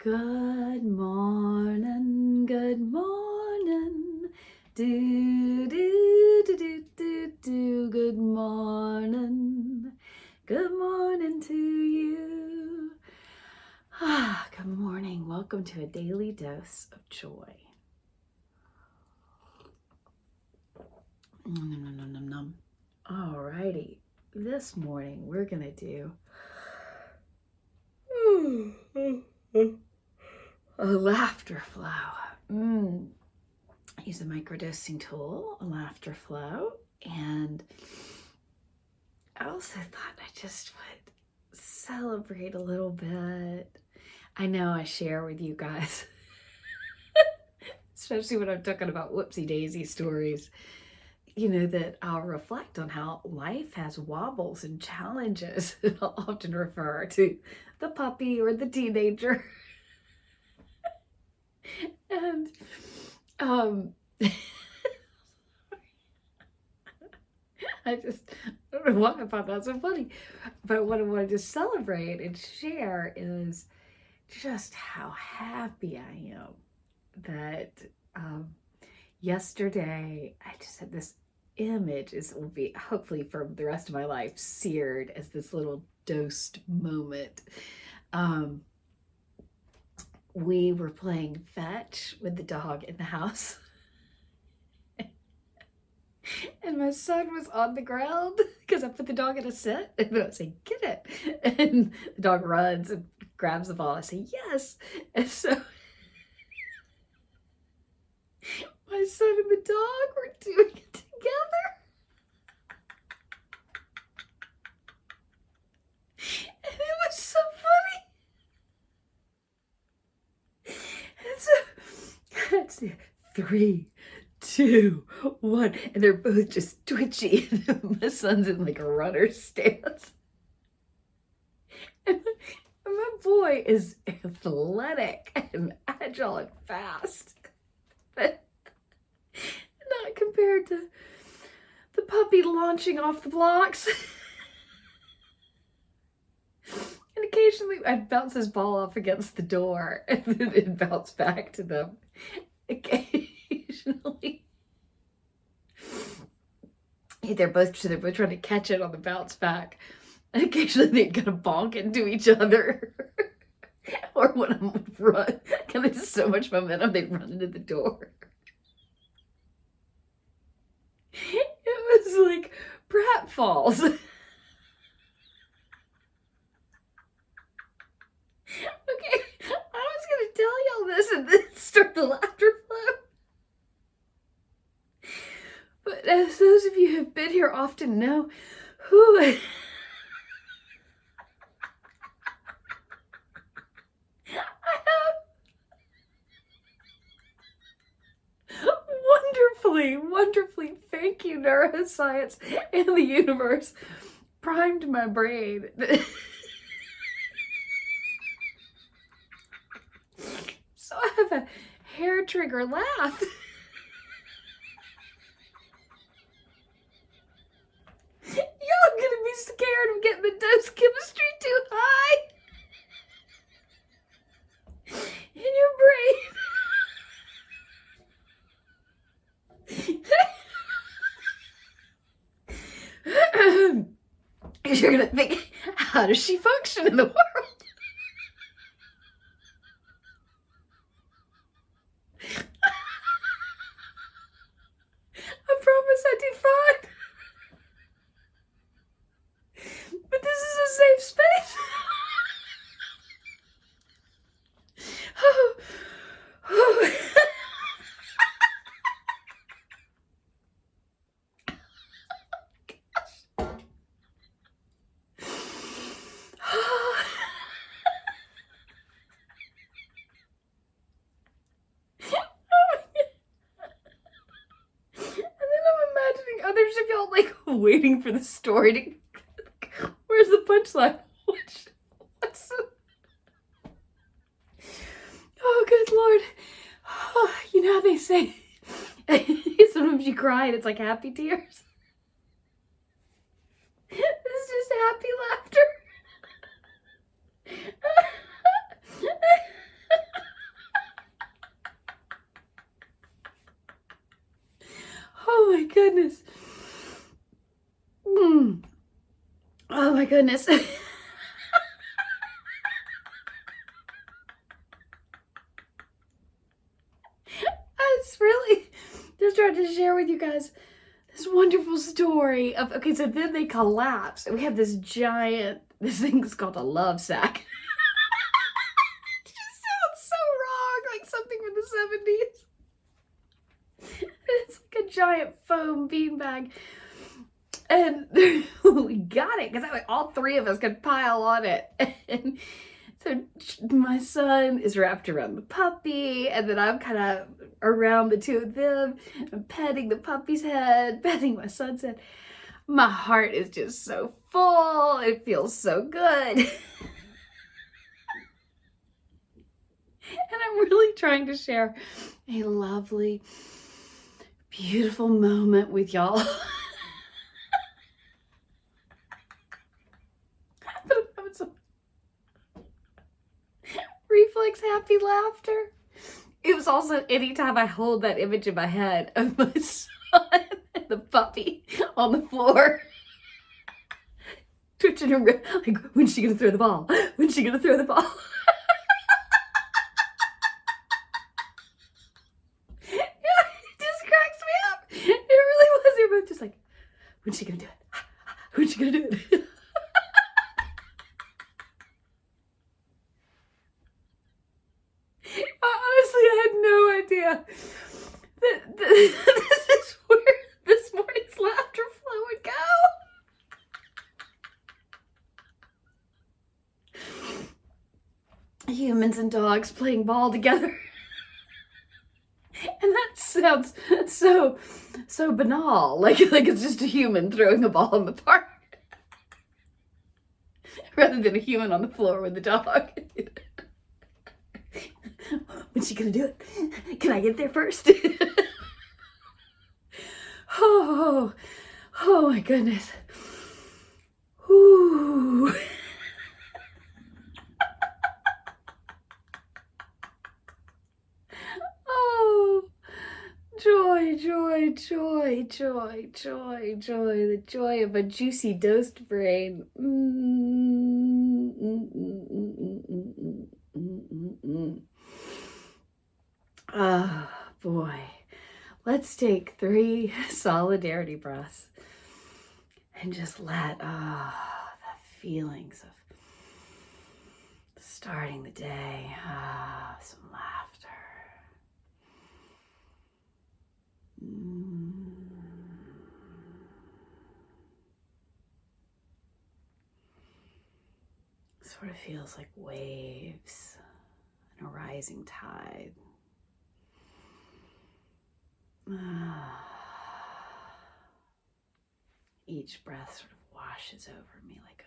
Good morning, good morning, do, do, do, do, do, do, good morning to you. Good morning, welcome to a daily dose of joy. Nom, nom, nom, nom. Alrighty, this morning we're gonna do a laughter flow. Use a microdosing tool, a laughter flow, and I also thought I just would celebrate a little bit. I know I share with you guys, especially when I'm talking about whoopsie daisy stories, that I'll reflect on how life has wobbles and challenges. I'll often refer to the puppy or the teenager. And I don't know why I thought that so funny, but what I wanted to celebrate and share is just how happy I am that yesterday I just had this image. Will be hopefully for the rest of my life seared as this little dosed moment. We were playing fetch with the dog in the house. And my son was on the ground because I put the dog in a sit. And I say, get it. And the dog runs and grabs the ball. I say, yes. And so my son and the dog were doing it together. And it was so funny. And so let's see, 3, 2, 1, and they're both just twitchy. My son's in like a runner stance. And my boy is athletic and agile and fast. But not compared to the puppy launching off the blocks. And occasionally I'd bounce his ball off against the door and then it'd bounce back to them. Occasionally. They're both trying to catch it on the bounce back. And occasionally they'd kind of bonk into each other. Or one of them would run. Kind of just so much momentum, they'd run into the door. It was like pratfalls. Okay, I was going to tell y'all this and then start the laughter flow. But as those of you who have been here often know, I have wonderfully, thank you, neuroscience and the universe, primed my brain. So I have a hair trigger laugh. Y'all gonna be scared of getting the dose chemistry too high in your brain. You're gonna think, how does she function in the world? I promise I did fine. But this is a safe space. Others of y'all like waiting for the story to. Where's the punchline? What's the... Oh, good Lord. Oh, you know how they say sometimes you cry and it's like happy tears? This is just happy laughter. goodness. Oh my goodness. I was really just trying to share with you guys this wonderful story of, okay, so then they collapse and we have this giant, this thing's called a love sack. It just sounds so wrong, like something from the 70s. It's like a giant foam beanbag. And we got it because all three of us could pile on it. And so my son is wrapped around the puppy, and then I'm kind of around the two of them. I'm petting the puppy's head, petting my son's head. My heart is just so full. It feels so good. And I'm really trying to share a lovely, beautiful moment with y'all. But I'm having some reflex happy laughter. It was also anytime I hold that image in my head of my son and the puppy on the floor, twitching around, like, when's she gonna throw the ball? When's she gonna throw the ball? It just cracks me up. It really was. They were both just like, when's she gonna do it? When's she gonna do it? Honestly, I had no idea that this is where this morning's laughter flow would go. Humans and dogs playing ball together. And that sounds so banal, like it's just a human throwing a ball in the park, rather than a human on the floor with the dog. When's she gonna do it? Can I get there first? Oh my goodness. Ooh. Oh, joy, joy, joy, joy, joy, joy, the joy of a juicy dosed brain. Oh boy. Let's take 3 solidarity breaths and just let the feelings of starting the day, some laughter. Sort of feels like waves and a rising tide. Each breath sort of washes over me like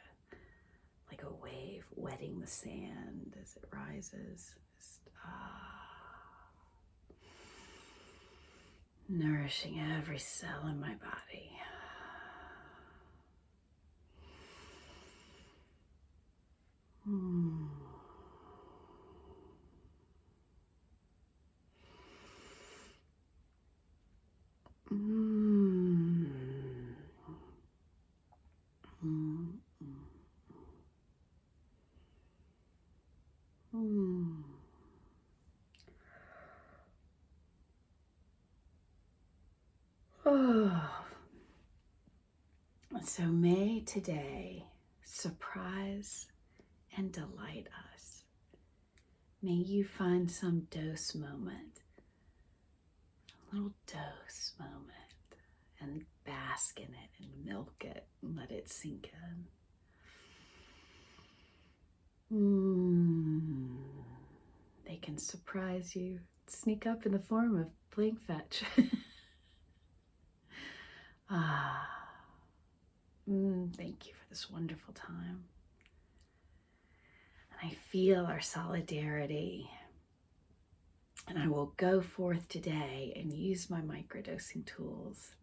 a wave wetting the sand as it rises. Just, nourishing every cell in my body. Oh. So may today surprise and delight us. May you find some dose moment, a little dose moment, and bask in it and milk it and let it sink in. They can surprise you, sneak up in the form of playing fetch. Thank you for this wonderful time. And I feel our solidarity. And I will go forth today and use my microdosing tools,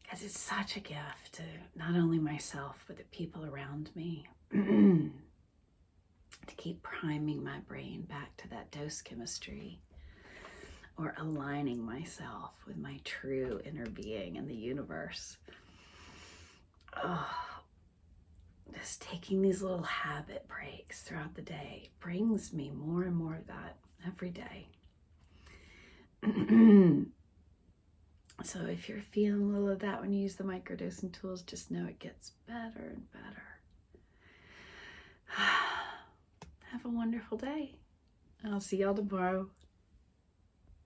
because it's such a gift to not only myself, but the people around me, to keep priming my brain back to that dose chemistry or aligning myself with my true inner being and the universe. Oh, just taking these little habit breaks throughout the day brings me more and more of that every day. So if you're feeling a little of that when you use the microdosing tools, just know it gets better and better. Have a wonderful day. I'll see y'all tomorrow.